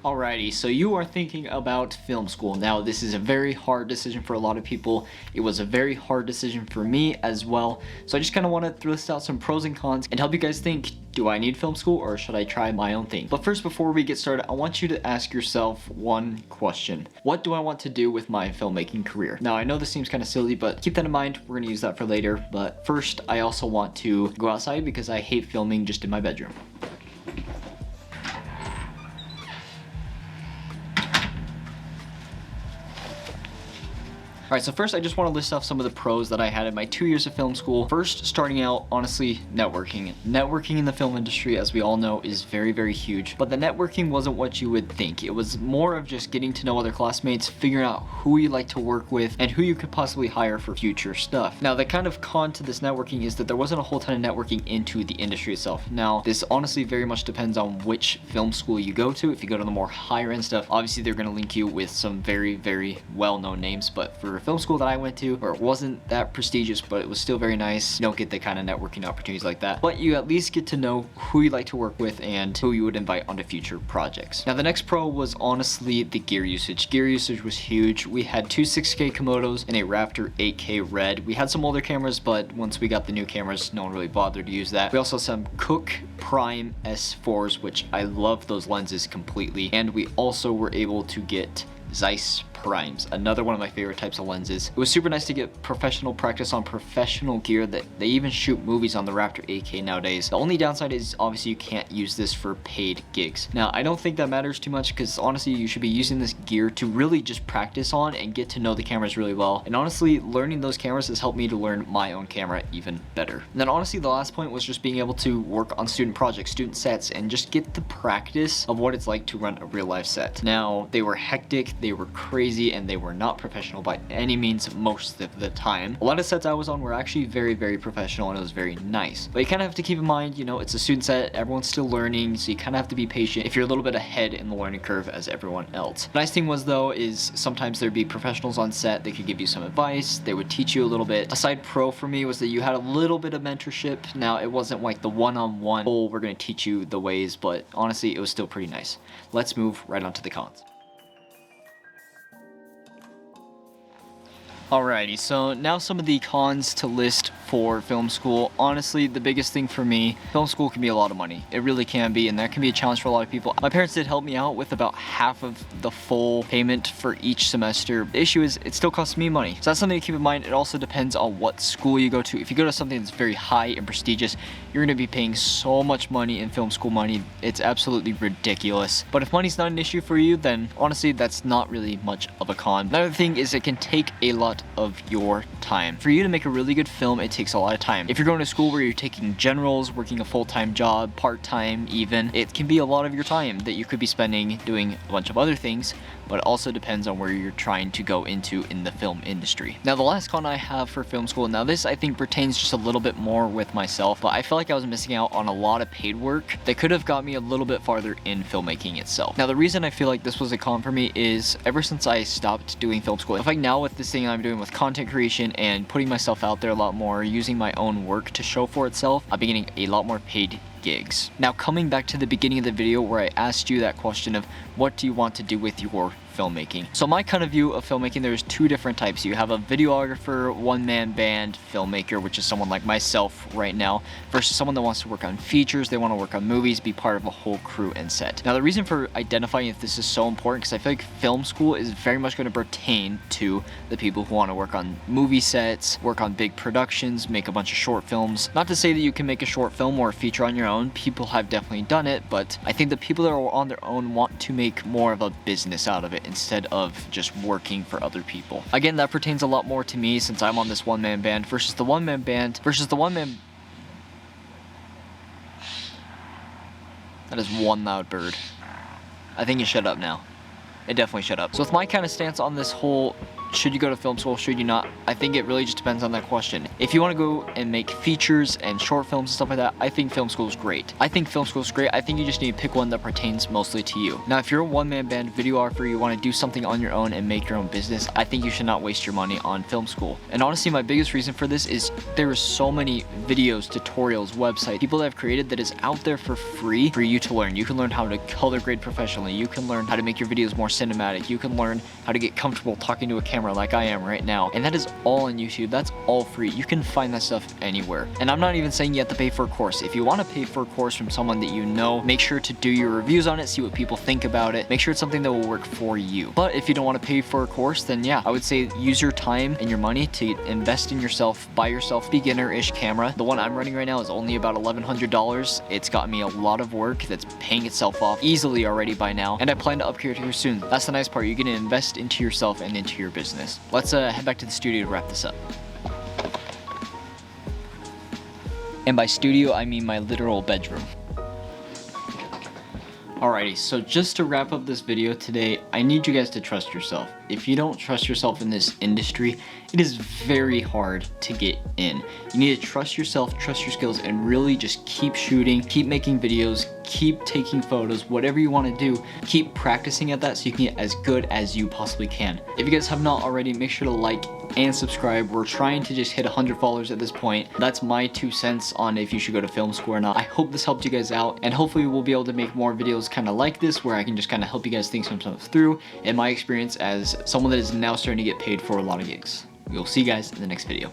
Alrighty, so you are thinking about film school. Now, this is a very hard decision for a lot of people. It was a very hard decision for me as well. So I just kind of want to list out some pros and cons and help you guys think, do I need film school or should I try my own thing? But first, before we get started, I want you to ask yourself one question. What do I want to do with my filmmaking career? Now, I know this seems kind of silly, but keep that in mind. We're going to use that for later. But first, I also want to go outside because I hate filming just in my bedroom. Alright, so first I just want to list off some of the pros that I had in my 2 years of film school. First, starting out, honestly, networking. Networking in the film industry, as we all know, is very, very huge. But the networking wasn't what you would think. It was more of just getting to know other classmates, figuring out who you like to work with, and who you could possibly hire for future stuff. Now, the kind of con to this networking is that there wasn't a whole ton of networking into the industry itself. Now, this honestly very much depends on which film school you go to. If you go to the more higher end stuff, obviously they're going to link you with some very, very well-known names, but for film school that I went to, where it wasn't that prestigious, but it was still very nice, you don't get the kind of networking opportunities like that. But you at least get to know who you like to work with and who you would invite onto future projects. Now, the next pro was honestly the gear usage. Gear usage was huge. We had two 6K Komodos and a Raptor 8K Red. We had some older cameras, but once we got the new cameras, no one really bothered to use that. We also had some Cooke Prime S4s, which I love those lenses completely. And we also were able to get Zeiss Primes, another one of my favorite types of lenses. It was super nice to get professional practice on professional gear that they even shoot movies on the Raptor 8K nowadays. The only downside is obviously you can't use this for paid gigs. Now, I don't think that matters too much because honestly you should be using this gear to really just practice on and get to know the cameras really well. And honestly, learning those cameras has helped me to learn my own camera even better. And then honestly, the last point was just being able to work on student projects, student sets, and just get the practice of what it's like to run a real life set. Now, they were hectic, they were crazy, and they were not professional by any means most of the time. A lot of sets I was on were actually very, very professional, and it was very nice. But you kind of have to keep in mind, you know, it's a student set, everyone's still learning, so you kind of have to be patient if you're a little bit ahead in the learning curve as everyone else. The nice thing was though is sometimes there'd be professionals on set, they could give you some advice, they would teach you a little bit. A side pro for me was that you had a little bit of mentorship. Now, it wasn't like the one-on-one, oh, we're going to teach you the ways, but honestly, it was still pretty nice. Let's move right on to the cons. Alrighty, so now some of the cons to list for film school. Honestly, the biggest thing for me, film school can be a lot of money. It really can be, and that can be a challenge for a lot of people. My parents did help me out with about half of the full payment for each semester. The issue is, it still costs me money. So that's something to keep in mind. It also depends on what school you go to. If you go to something that's very high and prestigious, you're gonna be paying so much money in film school money. It's absolutely ridiculous. But if money's not an issue for you, then honestly, that's not really much of a con. Another thing is it can take a lot of your time. For you to make a really good film, it takes a lot of time. If you're going to school where you're taking generals, working a full-time job, part-time even, it can be a lot of your time that you could be spending doing a bunch of other things, but it also depends on where you're trying to go into in the film industry. Now, the last con I have for film school, now this I think pertains just a little bit more with myself, but I feel like I was missing out on a lot of paid work that could have got me a little bit farther in filmmaking itself. Now, the reason I feel like this was a con for me is ever since I stopped doing film school, I feel like now with this thing I'm doing with content creation and putting myself out there a lot more, using my own work to show for itself, I've been getting a lot more paid gigs. Now, coming back to the beginning of the video where I asked you that question of what do you want to do with your filmmaking. So my kind of view of filmmaking, there's two different types. You have a videographer, one-man band filmmaker, which is someone like myself right now, versus someone that wants to work on features, they want to work on movies, be part of a whole crew and set. Now, the reason for identifying if this is so important, because I feel like film school is very much going to pertain to the people who want to work on movie sets, work on big productions, make a bunch of short films. Not to say that you can make a short film or a feature on your own, people have definitely done it, but I think the people that are on their own want to make more of a business out of it instead of just working for other people. Again, that pertains a lot more to me since I'm on this one-man band versus the one-man band versus the one-man... That is one loud bird. I think you shut up now. It definitely shut up. So with my kind of stance on this whole should you go to film school, should you not? I think it really just depends on that question. If you want to go and make features and short films and stuff like that, I think film school is great. I think you just need to pick one that pertains mostly to you. Now, if you're a one-man band videographer, you want to do something on your own and make your own business, I think you should not waste your money on film school. And honestly, my biggest reason for this is there are so many videos, tutorials, websites, people that have created that is out there for free for you to learn. You can learn how to color grade professionally. You can learn how to make your videos more cinematic. You can learn how to get comfortable talking to a camera like I am right now. And that is all on YouTube. That's all free. You can find that stuff anywhere. And I'm not even saying you have to pay for a course. If you want to pay for a course from someone that you know, make sure to do your reviews on it, see what people think about it. Make sure it's something that will work for you. But if you don't want to pay for a course, then yeah, I would say use your time and your money to invest in yourself, buy yourself a beginner-ish camera. The one I'm running right now is only about $1,100. It's got me a lot of work that's paying itself off easily already by now, and I plan to upgrade here soon. That's the nice part. You're gonna invest into yourself and into your business. Let's head back to the studio to wrap this up. And by studio, I mean my literal bedroom. Alrighty, so just to wrap up this video today, I need you guys to trust yourself. If you don't trust yourself in this industry, it is very hard to get in. You need to trust yourself, trust your skills, and really just keep shooting, keep making videos, keep taking photos, whatever you want to do, keep practicing at that so you can get as good as you possibly can. If you guys have not already, make sure to like and subscribe. We're trying to just hit 100 followers at this point. That's my 2 cents on if you should go to film school or not. I hope this helped you guys out, and hopefully we'll be able to make more videos kind of like this where I can just kind of help you guys think some stuff through in my experience as someone that is now starting to get paid for a lot of gigs. We'll see you guys in the next video.